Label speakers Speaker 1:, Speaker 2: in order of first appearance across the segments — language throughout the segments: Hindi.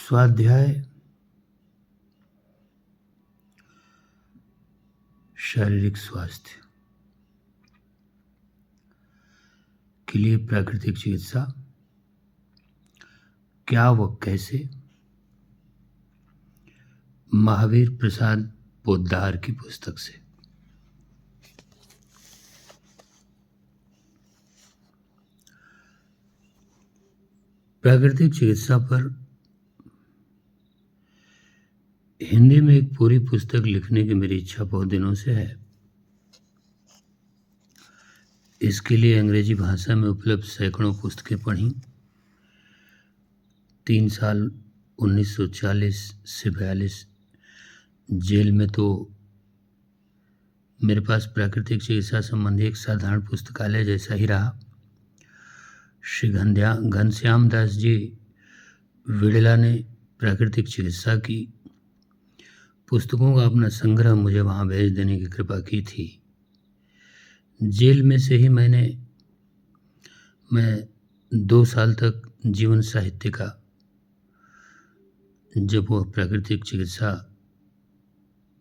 Speaker 1: स्वाध्याय शारीरिक स्वास्थ्य के लिए प्राकृतिक चिकित्सा क्या व कैसे, महावीर प्रसाद पोद्दार की पुस्तक से। प्राकृतिक चिकित्सा पर हिंदी में एक पूरी पुस्तक लिखने की मेरी इच्छा बहुत दिनों से है। इसके लिए अंग्रेजी भाषा में उपलब्ध सैकड़ों पुस्तकें पढ़ी। 3 साल 1940 से 42 जेल में तो मेरे पास प्राकृतिक चिकित्सा संबंधी एक साधारण पुस्तकालय जैसा ही रहा। श्री घनश्याम दास जी विड़ला ने प्राकृतिक चिकित्सा की पुस्तकों का अपना संग्रह मुझे वहाँ भेज देने की कृपा की थी। जेल में से ही मैं 2 साल तक जीवन साहित्य का, जब वह प्राकृतिक चिकित्सा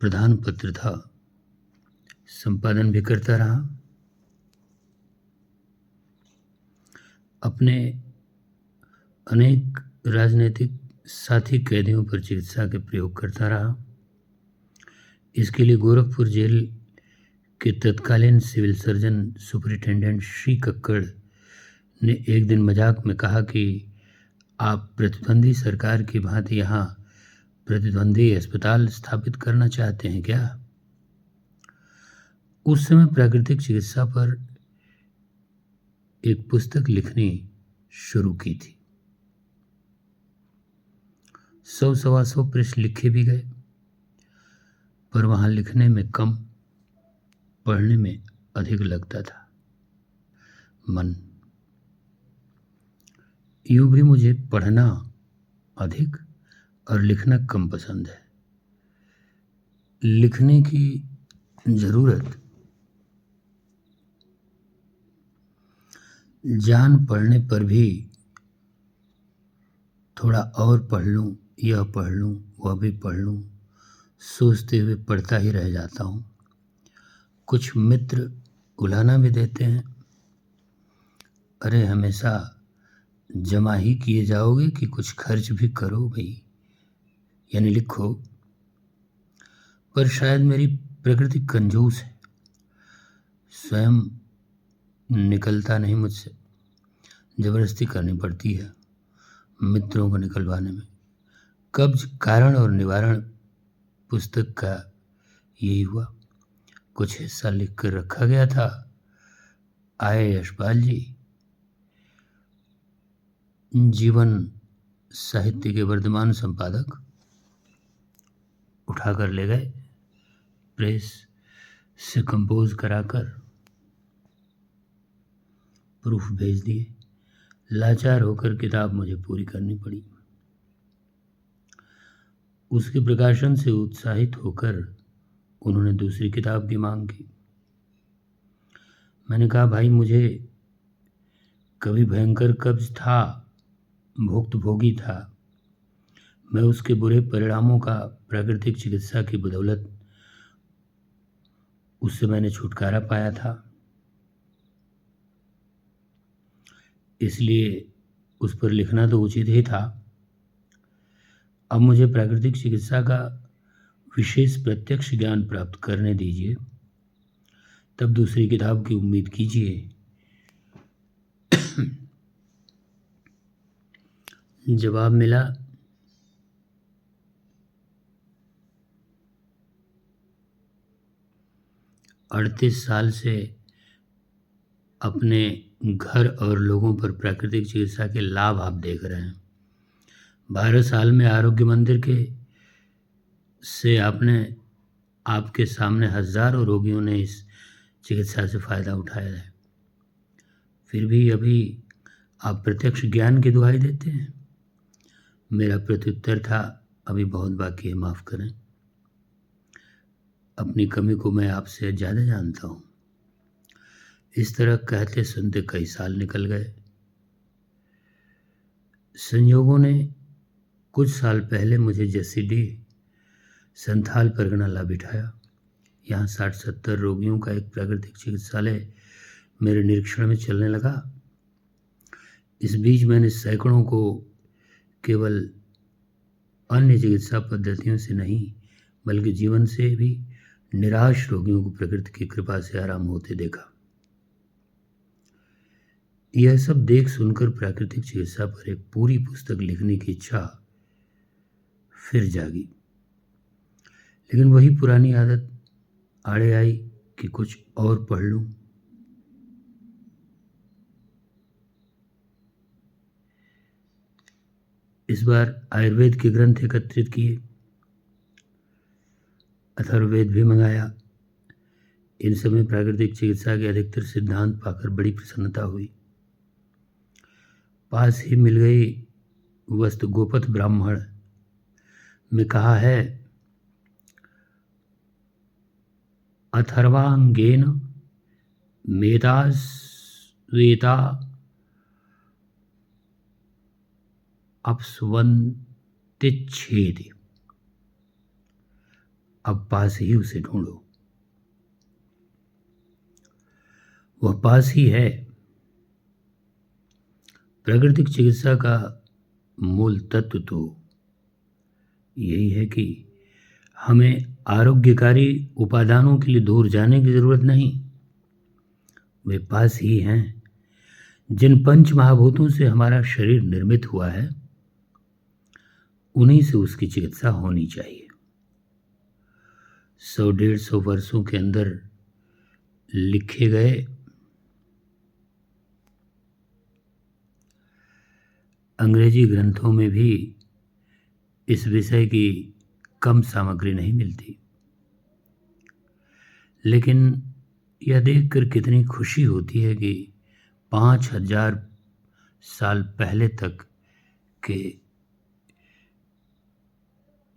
Speaker 1: प्रधान पत्र था, संपादन भी करता रहा। अपने अनेक राजनीतिक साथी कैदियों पर चिकित्सा के प्रयोग करता रहा। इसके लिए गोरखपुर जेल के तत्कालीन civil surgeon superintendent Shri Kakkar ने एक दिन मजाक में कहा कि आप प्रतिद्वंदी सरकार की भांति यहाँ प्रतिद्वंदी अस्पताल स्थापित करना चाहते हैं क्या? उस समय प्राकृतिक चिकित्सा पर एक पुस्तक लिखनी शुरू की थी। 100-125 पृष्ठ लिखे भी गए, पर वहाँ लिखने में कम, पढ़ने में अधिक लगता था मन। यूं भी मुझे पढ़ना अधिक और लिखना कम पसंद है। लिखने की जरूरत जान पढ़ने पर भी थोड़ा और पढ़ लूं, यह पढ़ लूं, वह भी पढ़ लूं, सोचते हुए पढ़ता ही रह जाता हूँ। कुछ मित्र उलाहना भी देते हैं, अरे हमेशा जमा ही किए जाओगे कि कुछ खर्च भी करो भाई, यानी लिखो। पर शायद मेरी प्रकृति कंजूस है, स्वयं निकलता नहीं मुझसे, जबरदस्ती करनी पड़ती है मित्रों को निकलवाने में। कब्ज कारण और निवारण पुस्तक का यही हुआ। कुछ हिस्सा लिख कर रखा गया था। आए यशपाल जी, जीवन साहित्य के वर्तमान संपादक, उठाकर ले गए, प्रेस से कंपोज कराकर प्रूफ भेज दिए। लाचार होकर किताब मुझे पूरी करनी पड़ी। उसके प्रकाशन से उत्साहित होकर उन्होंने दूसरी किताब की मांग की। मैंने कहा, भाई मुझे कभी भयंकर कब्ज था, भुक्तभोगी था। मैं उसके बुरे परिणामों का प्राकृतिक चिकित्सा की बदौलत उससे मैंने छुटकारा पाया था, इसलिए उस पर लिखना तो उचित ही था। अब मुझे प्राकृतिक चिकित्सा का विशेष प्रत्यक्ष ज्ञान प्राप्त करने दीजिए, तब दूसरी किताब की उम्मीद कीजिए। जवाब मिला, अड़तीस साल से अपने घर और लोगों पर प्राकृतिक चिकित्सा के लाभ आप देख रहे हैं। 12 साल में आरोग्य मंदिर के से आपके सामने हजारों रोगियों ने इस चिकित्सा से फायदा उठाया है। फिर भी अभी आप प्रत्यक्ष ज्ञान की दुहाई देते हैं। मेरा प्रत्युत्तर था, अभी बहुत बाकी है, माफ करें। अपनी कमी को मैं आपसे ज़्यादा जानता हूँ। इस तरह कहते सुनते कई साल निकल गए। संयोगों ने कुछ साल पहले मुझे जसीडीह संथाल परगना ला बिठाया। यहाँ 60-70 रोगियों का एक प्राकृतिक चिकित्सालय मेरे निरीक्षण में चलने लगा। इस बीच मैंने सैकड़ों को केवल अन्य चिकित्सा पद्धतियों से नहीं बल्कि जीवन से भी निराश रोगियों को प्रकृति की कृपा से आराम होते देखा। यह सब देख सुनकर प्राकृतिक चिकित्सा पर एक पूरी पुस्तक लिखने की इच्छा फिर जागी। लेकिन वही पुरानी आदत आड़े आई कि कुछ और पढ़ लूं। इस बार आयुर्वेद के ग्रंथ एकत्रित किए, अथर्ववेद भी मंगाया। इन समय प्राकृतिक चिकित्सा के अधिकतर सिद्धांत पाकर बड़ी प्रसन्नता हुई। पास ही मिल गई वस्तु गोपथ ब्राह्मण में कहा है, अथर्वांगेन मेधास्वेता अपस्वन्तिच्छेद। अब पास ही उसे ढूंढो, वह पास ही है। प्राकृतिक चिकित्सा का मूल तत्व तो यही है कि हमें आरोग्यकारी उपादानों के लिए दूर जाने की जरूरत नहीं, वे पास ही हैं। जिन पंच महाभूतों से हमारा शरीर निर्मित हुआ है, उन्हीं से उसकी चिकित्सा होनी चाहिए। 100-150 वर्षों के अंदर लिखे गए अंग्रेजी ग्रंथों में भी इस विषय की कम सामग्री नहीं मिलती। लेकिन यह देखकर कितनी खुशी होती है कि 5000 साल पहले तक के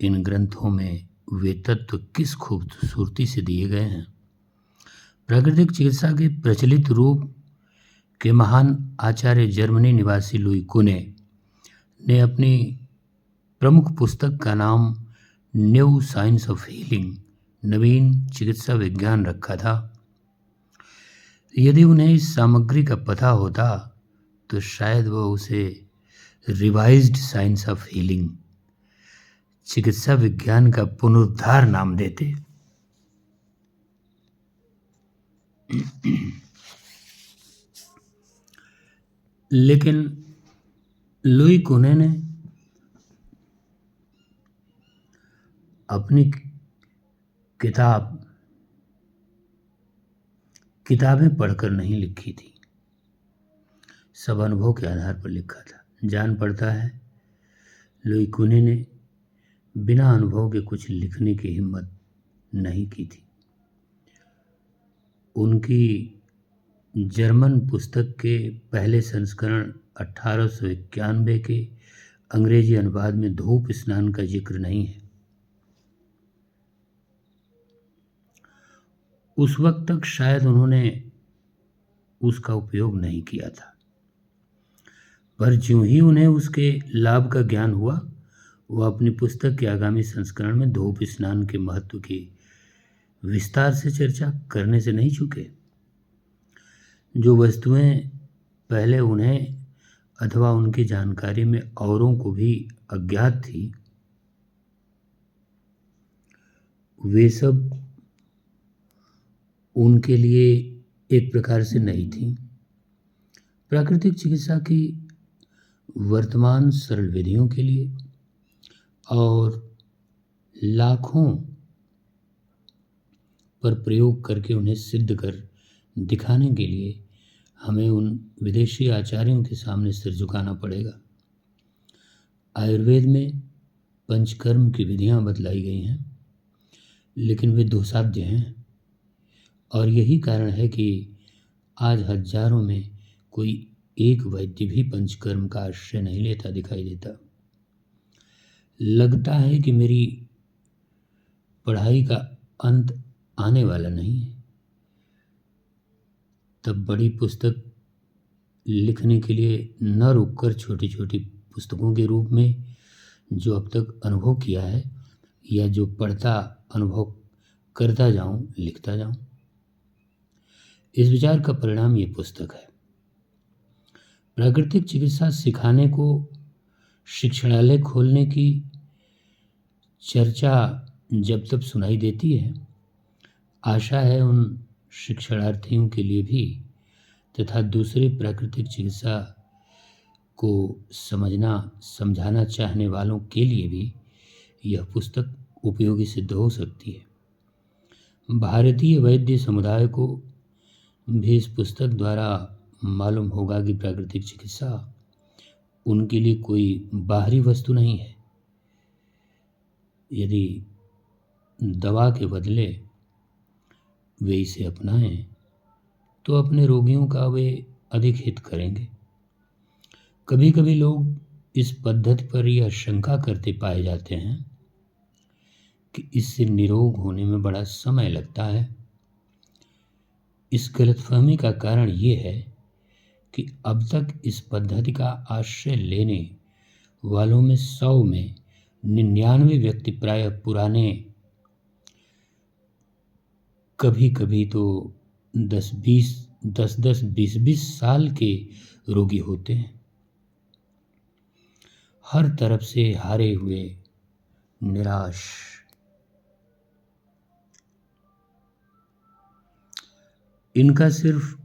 Speaker 1: इन ग्रंथों में वे तत्व किस खूबसूरती से दिए गए हैं। प्राकृतिक चिकित्सा के प्रचलित रूप के महान आचार्य जर्मनी निवासी लुई कुने ने अपनी प्रमुख पुस्तक का नाम न्यू साइंस ऑफ हीलिंग, नवीन चिकित्सा विज्ञान रखा था। यदि उन्हें इस सामग्री का पता होता तो शायद वह उसे रिवाइज्ड साइंस ऑफ हीलिंग, चिकित्सा विज्ञान का पुनरुद्धार नाम देते। लेकिन लुई कुने ने अपनी किताबें पढ़कर नहीं लिखी थी, सब अनुभव के आधार पर लिखा था। जान पड़ता है लुई कुने ने बिना अनुभव के कुछ लिखने की हिम्मत नहीं की थी। उनकी जर्मन पुस्तक के पहले संस्करण 1891 के अंग्रेजी अनुवाद में धूप स्नान का जिक्र नहीं है। उस वक्त तक शायद उन्होंने उसका उपयोग नहीं किया था, पर ज्यों ही उन्हें उसके लाभ का ज्ञान हुआ, वह अपनी पुस्तक के आगामी संस्करण में धूप स्नान के महत्व की विस्तार से चर्चा करने से नहीं चूके। जो वस्तुएं पहले उन्हें अथवा उनकी जानकारी में औरों को भी अज्ञात थी, वे सब उनके लिए एक प्रकार से नई थी। प्राकृतिक चिकित्सा की वर्तमान सरल विधियों के लिए और लाखों पर प्रयोग करके उन्हें सिद्ध कर दिखाने के लिए हमें उन विदेशी आचार्यों के सामने सिर झुकाना पड़ेगा। आयुर्वेद में पंचकर्म की विधियां बतलाई गई हैं, लेकिन वे दोषाध्य हैं, और यही कारण है कि आज हजारों में कोई एक वैद्य भी पंचकर्म का आश्रय नहीं लेता दिखाई देता। लगता है कि मेरी पढ़ाई का अंत आने वाला नहीं है। तब बड़ी पुस्तक लिखने के लिए न रुककर छोटी छोटी पुस्तकों के रूप में जो अब तक अनुभव किया है या जो पढ़ता अनुभव करता जाऊं, लिखता जाऊं। इस विचार का परिणाम ये पुस्तक है। प्राकृतिक चिकित्सा सिखाने को शिक्षणालय खोलने की चर्चा जब तब सुनाई देती है, आशा है उन शिक्षणार्थियों के लिए भी तथा दूसरे प्राकृतिक चिकित्सा को समझना समझाना चाहने वालों के लिए भी यह पुस्तक उपयोगी सिद्ध हो सकती है। भारतीय वैद्य समुदाय को भी इस पुस्तक द्वारा मालूम होगा कि प्राकृतिक चिकित्सा उनके लिए कोई बाहरी वस्तु नहीं है। यदि दवा के बदले वे इसे अपनाएं तो अपने रोगियों का वे अधिक हित करेंगे। कभी कभी लोग इस पद्धति पर यह शंका करते पाए जाते हैं कि इससे निरोग होने में बड़ा समय लगता है। इस गलतफहमी का कारण ये है कि अब तक इस पद्धति का आश्रय लेने वालों में 100 में 99 व्यक्ति प्रायः पुराने, कभी कभी तो 10-20 साल के रोगी होते हैं, हर तरफ से हारे हुए, निराश। इनका सिर्फ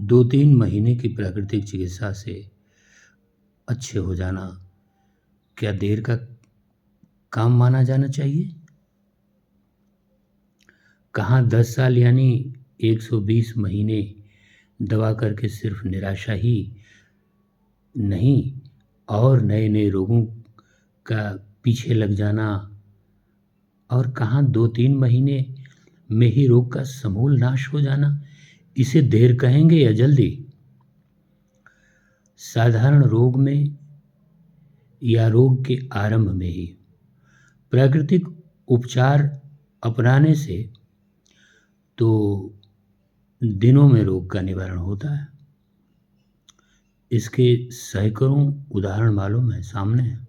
Speaker 1: 2-3 महीने की प्राकृतिक चिकित्सा से अच्छे हो जाना क्या देर का काम माना जाना चाहिए? कहाँ 10 साल यानी 120 महीने दवा करके सिर्फ निराशा ही नहीं और नए नए रोगों का पीछे लग जाना, और कहाँ 2-3 महीने में ही रोग का समूल नाश हो जाना, इसे देर कहेंगे या जल्दी? साधारण रोग में या रोग के आरंभ में ही प्राकृतिक उपचार अपनाने से तो दिनों में रोग का निवारण होता है। इसके सैकड़ों उदाहरण मालूम है, सामने है।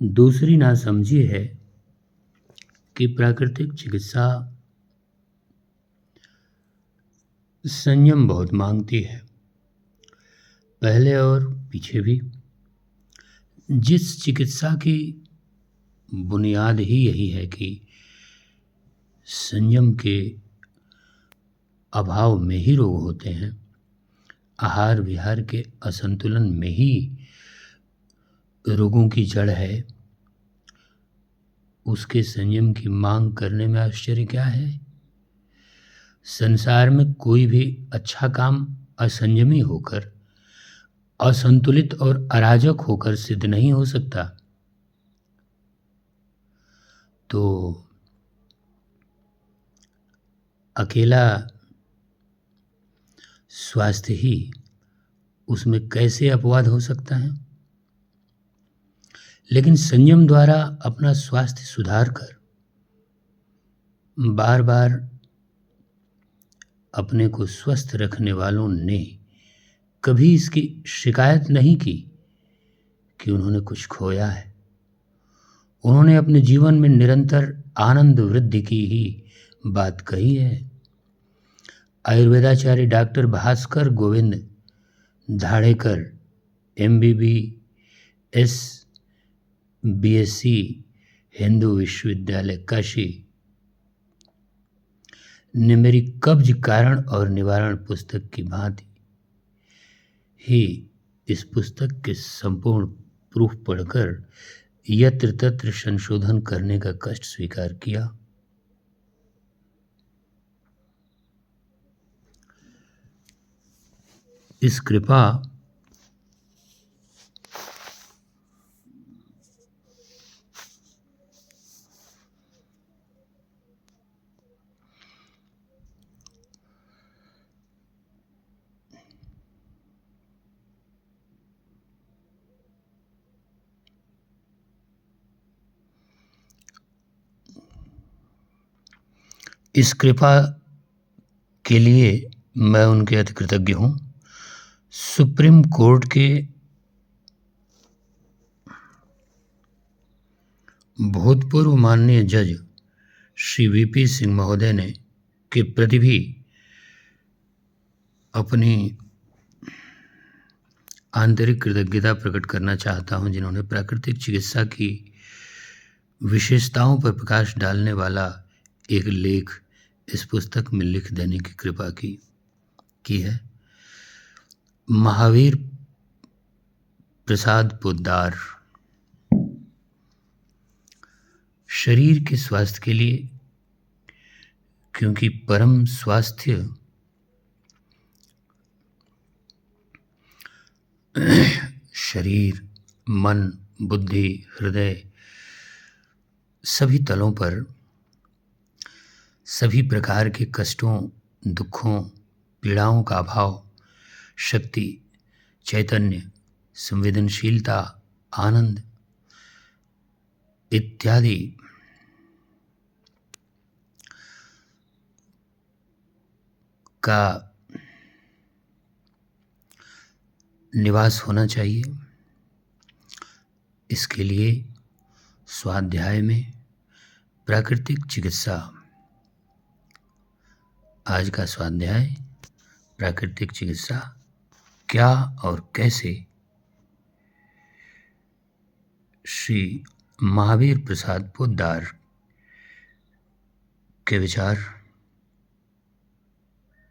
Speaker 1: दूसरी नासमझी है कि प्राकृतिक चिकित्सा संयम बहुत मांगती है, पहले और पीछे भी। जिस चिकित्सा की बुनियाद ही यही है कि संयम के अभाव में ही रोग होते हैं, आहार विहार के असंतुलन में ही रोगों की जड़ है, उसके संयम की मांग करने में आश्चर्य क्या है? संसार में कोई भी अच्छा काम असंयमी होकर, असंतुलित और अराजक होकर सिद्ध नहीं हो सकता। तो अकेला स्वास्थ्य ही उसमें कैसे अपवाद हो सकता है? लेकिन संयम द्वारा अपना स्वास्थ्य सुधार कर बार बार अपने को स्वस्थ रखने वालों ने कभी इसकी शिकायत नहीं की कि उन्होंने कुछ खोया है। उन्होंने अपने जीवन में निरंतर आनंद वृद्धि की ही बात कही है। आयुर्वेदाचार्य doctor Bhaskar Govind Dhadekar, MBBS BSc Hindu Vishwavidyalaya Kashi ने मेरी कब्ज कारण और निवारण पुस्तक की भांति ही इस पुस्तक के संपूर्ण प्रूफ पढ़कर यत्र तत्र संशोधन करने का कष्ट स्वीकार किया। इस कृपा के लिए मैं उनके अति कृतज्ञ हूँ। सुप्रीम कोर्ट के भूतपूर्व माननीय जज श्री वीपी सिंह महोदय ने के प्रति भी अपनी आंतरिक कृतज्ञता प्रकट करना चाहता हूं, जिन्होंने प्राकृतिक चिकित्सा की विशेषताओं पर प्रकाश डालने वाला एक लेख इस पुस्तक में लिख देने की कृपा की है। महावीर प्रसाद पोद्दार। शरीर के स्वास्थ्य के लिए, क्योंकि परम स्वास्थ्य शरीर, मन, बुद्धि, हृदय सभी तलों पर सभी प्रकार के कष्टों, दुखों, पीड़ाओं का अभाव, शक्ति, चैतन्य, संवेदनशीलता, आनंद इत्यादि का निवास होना चाहिए। इसके लिए स्वाध्याय में प्राकृतिक चिकित्सा, आज का स्वाध्याय प्राकृतिक चिकित्सा क्या और कैसे, श्री महावीर प्रसाद पोद्दार के विचार